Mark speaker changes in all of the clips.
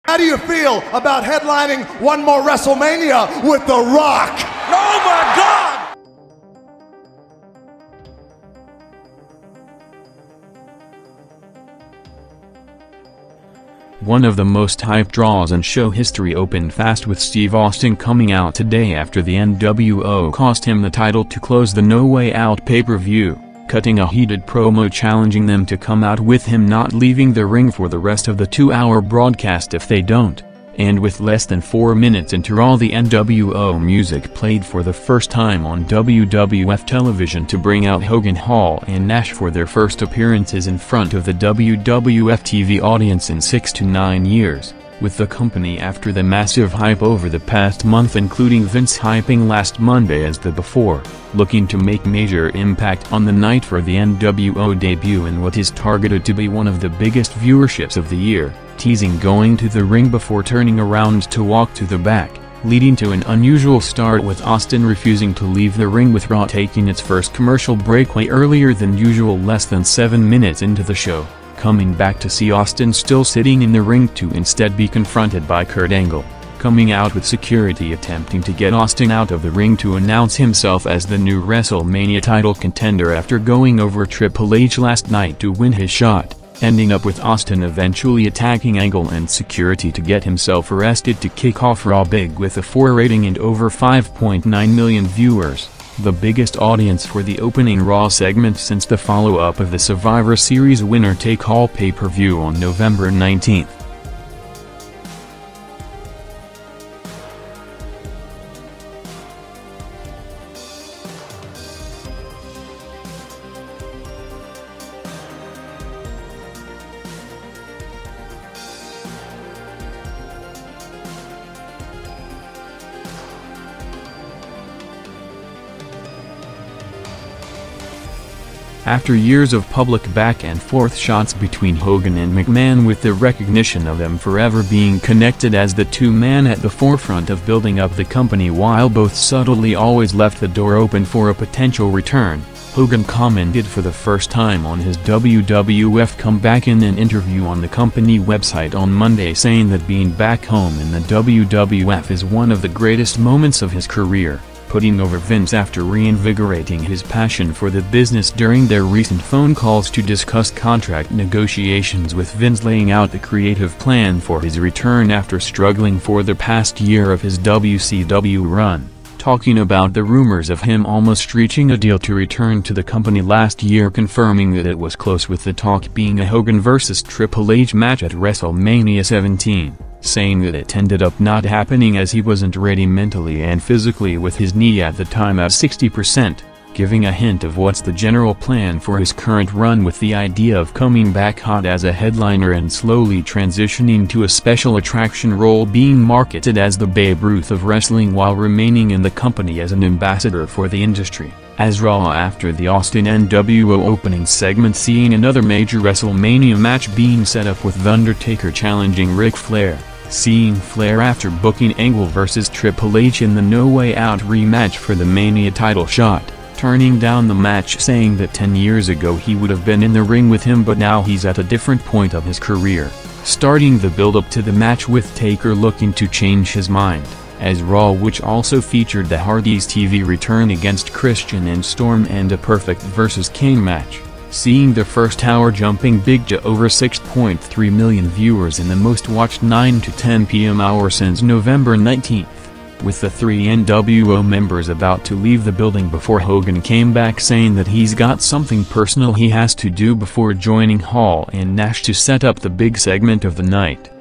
Speaker 1: How do you feel about headlining one more WrestleMania with The Rock?
Speaker 2: Oh my God!
Speaker 3: One of the most hyped draws in show history opened fast with Steve Austin coming out today after the nWo cost him the title to close the No Way Out pay-per-view, cutting a heated promo challenging them to come out with him not leaving the ring for the rest of the 2-hour broadcast if they don't. And with less than 4 minutes into Raw, the nWo music played for the first time on WWF television to bring out Hogan, Hall and Nash for their first appearances in front of the WWF TV audience in 6 to 9 years, with the company after the massive hype over the past month, including Vince hyping last Monday as the Before, looking to make major impact on the night for the nWo debut in what is targeted to be one of the biggest viewerships of the year, teasing going to the ring before turning around to walk to the back, leading to an unusual start with Austin refusing to leave the ring, with Raw taking its first commercial break way earlier than usual, less than 7 minutes into the show, coming back to see Austin still sitting in the ring to instead be confronted by Kurt Angle, coming out with security attempting to get Austin out of the ring to announce himself as the new WrestleMania title contender after going over Triple H last night to win his shot, ending up with Austin eventually attacking Angle and security to get himself arrested to kick off Raw big with a 4 rating and over 5.9 million viewers, the biggest audience for the opening Raw segment since the follow-up of the Survivor Series winner-take-all pay-per-view on November 19. After years of public back-and-forth shots between Hogan and McMahon, with the recognition of them forever being connected as the two men at the forefront of building up the company while both subtly always left the door open for a potential return, Hogan commented for the first time on his WWF comeback in an interview on the company website on Monday, saying that being back home in the WWF is one of the greatest moments of his career, putting over Vince after reinvigorating his passion for the business during their recent phone calls to discuss contract negotiations, with Vince laying out the creative plan for his return after struggling for the past year of his WCW run, talking about the rumors of him almost reaching a deal to return to the company last year, confirming that it was close, with the talk being a Hogan vs Triple H match at WrestleMania 17. Saying that it ended up not happening as he wasn't ready mentally and physically with his knee at the time at 60%, giving a hint of what's the general plan for his current run, with the idea of coming back hot as a headliner and slowly transitioning to a special attraction role, being marketed as the Babe Ruth of wrestling while remaining in the company as an ambassador for the industry. As Raw after the Austin nWo opening segment, seeing another major WrestleMania match being set up with The Undertaker challenging Ric Flair, seeing Flair after booking Angle vs Triple H in the No Way Out rematch for the Mania title shot, turning down the match, saying that 10 years ago he would have been in the ring with him but now he's at a different point of his career, starting the build-up to the match with Taker looking to change his mind, as Raw, which also featured the Hardys TV return against Christian and Storm and a Perfect vs Kane match, seeing the first hour jumping big to over 6.3 million viewers in the most watched 9 to 10 p.m. hour since November 19, with the 3 nWo members about to leave the building before Hogan came back, saying that he's got something personal he has to do before joining Hall and Nash to set up the big segment of the night.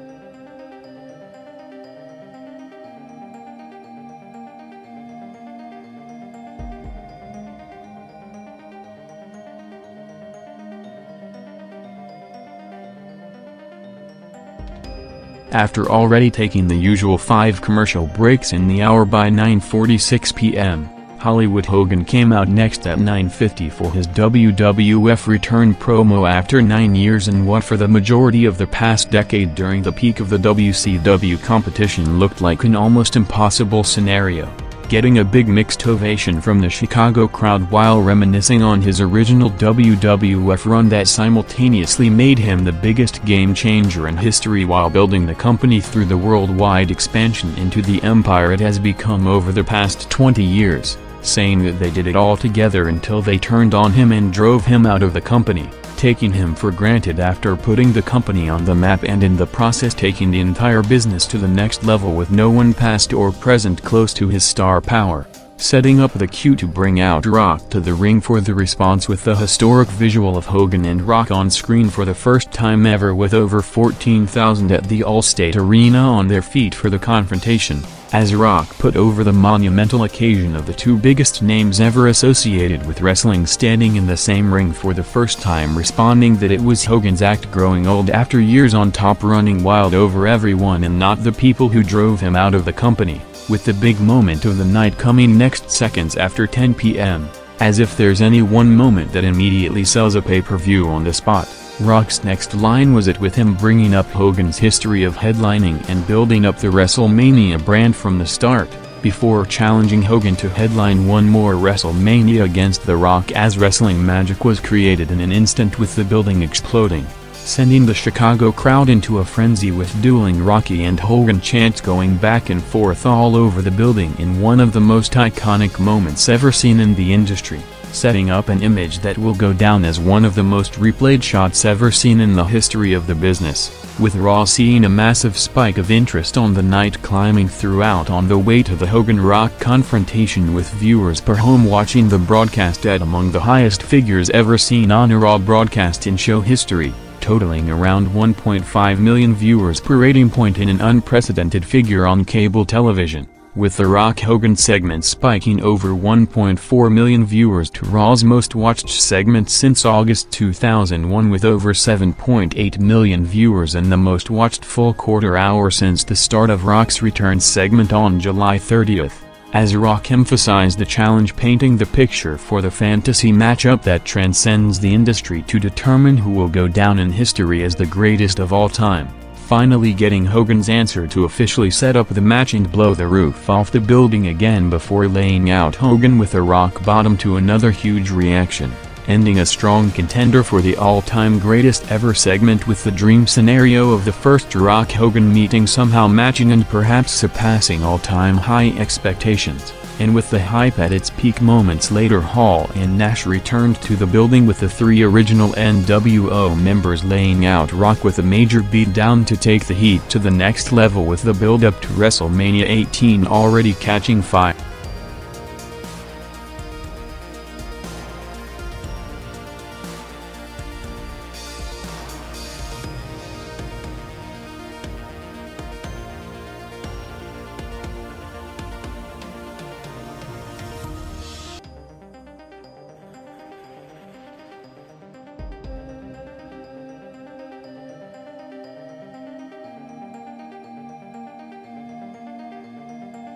Speaker 3: After already taking the usual 5 commercial breaks in the hour by 9:46 p.m., Hollywood Hogan came out next at 9:50 for his WWF return promo after 9 years in what for the majority of the past decade during the peak of the WCW competition looked like an almost impossible scenario, getting a big mixed ovation from the Chicago crowd while reminiscing on his original WWF run that simultaneously made him the biggest game changer in history while building the company through the worldwide expansion into the empire it has become over the past 20 years, saying that they did it all together until they turned on him and drove him out of the company, taking him for granted after putting the company on the map and in the process taking the entire business to the next level with no one past or present close to his star power, setting up the cue to bring out Rock to the ring for the response with the historic visual of Hogan and Rock on screen for the first time ever with over 14,000 at the Allstate Arena on their feet for the confrontation, as Rock put over the monumental occasion of the two biggest names ever associated with wrestling standing in the same ring for the first time, responding that it was Hogan's act growing old after years on top, running wild over everyone and not the people who drove him out of the company, with the big moment of the night coming next seconds after 10 p.m., as if there's any one moment that immediately sells a pay-per-view on the spot. Rock's next line was it, with him bringing up Hogan's history of headlining and building up the WrestleMania brand from the start, before challenging Hogan to headline one more WrestleMania against The Rock as wrestling magic was created in an instant with the building exploding, sending the Chicago crowd into a frenzy with dueling Rocky and Hogan chants going back and forth all over the building in one of the most iconic moments ever seen in the industry, setting up an image that will go down as one of the most replayed shots ever seen in the history of the business, with Raw seeing a massive spike of interest on the night climbing throughout on the way to the Hogan-Rock confrontation, with viewers per home watching the broadcast at among the highest figures ever seen on a Raw broadcast in show history, totaling around 1.5 million viewers per rating point, in an unprecedented figure on cable television, with the Rock-Hogan segment spiking over 1.4 million viewers to Raw's most watched segment since August 2001, with over 7.8 million viewers and the most watched full quarter hour since the start of Rock's return segment on July 30th, as Rock emphasized the challenge, painting the picture for the fantasy matchup that transcends the industry to determine who will go down in history as the greatest of all time, finally getting Hogan's answer to officially set up the match and blow the roof off the building again before laying out Hogan with a rock bottom to another huge reaction, ending a strong contender for the all-time greatest ever segment, with the dream scenario of the first Rock-Hogan meeting somehow matching and perhaps surpassing all-time high expectations. And with the hype at its peak moments later, Hall and Nash returned to the building with the three original nWo members laying out Rock with a major beatdown to take the heat to the next level, with the build-up to WrestleMania 18 already catching fire.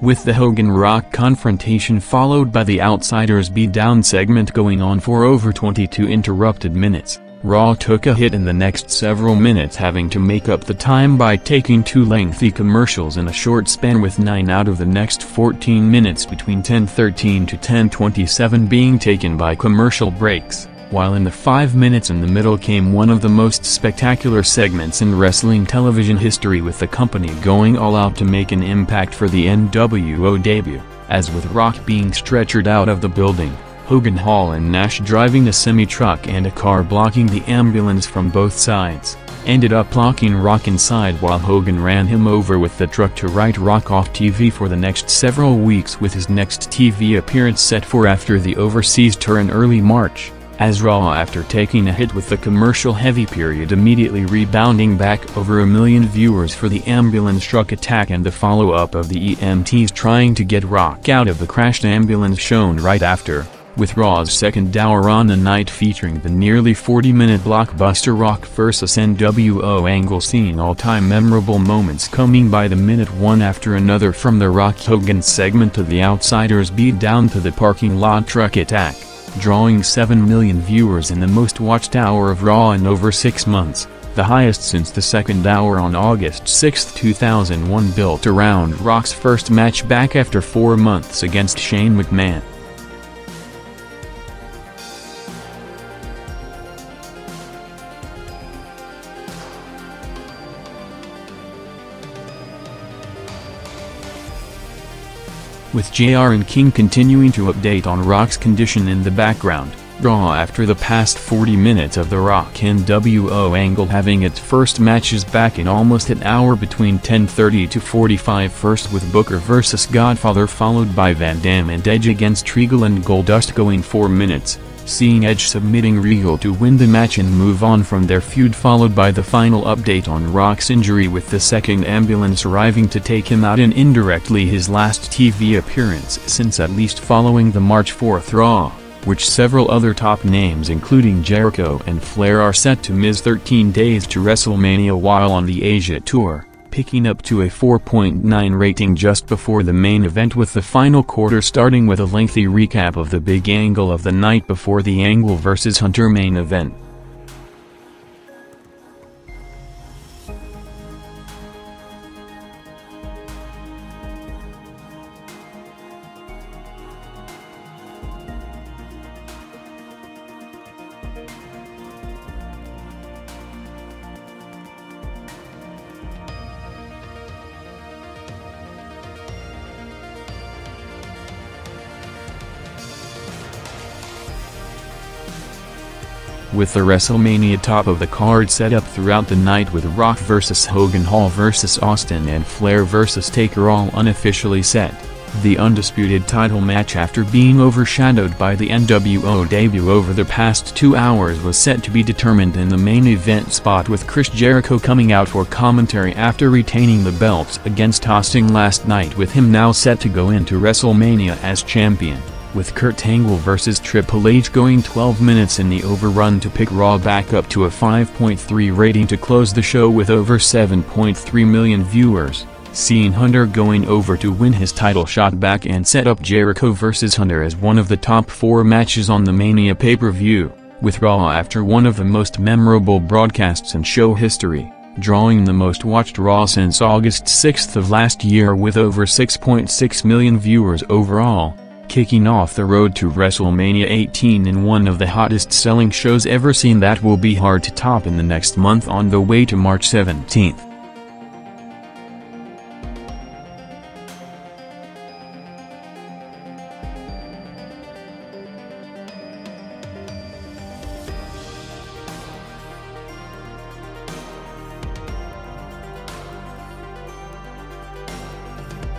Speaker 3: With the Hogan-Rock confrontation followed by the Outsiders beatdown segment going on for over 22 interrupted minutes, Raw took a hit in the next several minutes, having to make up the time by taking two lengthy commercials in a short span, with 9 out of the next 14 minutes between 10:13 to 10:27 being taken by commercial breaks, while in the 5 minutes in the middle came one of the most spectacular segments in wrestling television history, with the company going all out to make an impact for the nWo debut, as with Rock being stretchered out of the building, Hogan, Hall and Nash driving a semi-truck and a car blocking the ambulance from both sides, ended up locking Rock inside while Hogan ran him over with the truck to write Rock off TV for the next several weeks, with his next TV appearance set for after the overseas tour in early March, as Raw, after taking a hit with the commercial-heavy period, immediately rebounding back over 1 million viewers for the ambulance truck attack and the follow-up of the EMTs trying to get Rock out of the crashed ambulance shown right after, with Raw's second hour on the night featuring the nearly 40-minute blockbuster Rock vs. nWo angle, seeing all-time memorable moments coming by the minute one after another, from the Rock-Hogan segment to the Outsiders beatdown to the parking lot truck attack, drawing 7 million viewers in the most watched hour of Raw in over 6 months, the highest since the second hour on August 6, 2001, built around Rock's first match back after 4 months against Shane McMahon. With JR and King continuing to update on Rock's condition in the background, Raw after the past 40 minutes of the Rock nWo angle having its first matches back in almost an hour between 10:30 to 45, first with Booker vs Godfather followed by Van Dam and Edge against Regal and Goldust going 4 minutes, seeing Edge submitting Regal to win the match and move on from their feud, followed by the final update on Rock's injury with the second ambulance arriving to take him out, and indirectly his last TV appearance since at least following the March 4th Raw, which several other top names including Jericho and Flair are set to miss 13 days to WrestleMania while on the Asia tour, picking up to a 4.9 rating just before the main event, with the final quarter starting with a lengthy recap of the big angle of the night before the Angle vs Hunter main event. With the WrestleMania top of the card set up throughout the night with Rock vs Hogan, Hall vs Austin and Flair vs Taker all unofficially set, the undisputed title match after being overshadowed by the nWo debut over the past 2 hours was set to be determined in the main event spot, with Chris Jericho coming out for commentary after retaining the belts against Austin last night, with him now set to go into WrestleMania as champion, with Kurt Angle vs Triple H going 12 minutes in the overrun to pick Raw back up to a 5.3 rating to close the show with over 7.3 million viewers, seeing Hunter going over to win his title shot back and set up Jericho vs Hunter as one of the top 4 matches on the Mania pay-per-view, with Raw after one of the most memorable broadcasts in show history, drawing the most watched Raw since August 6 of last year with over 6.6 million viewers overall, kicking off the Road to WrestleMania 18 in one of the hottest selling shows ever seen that will be hard to top in the next month on the way to March 17.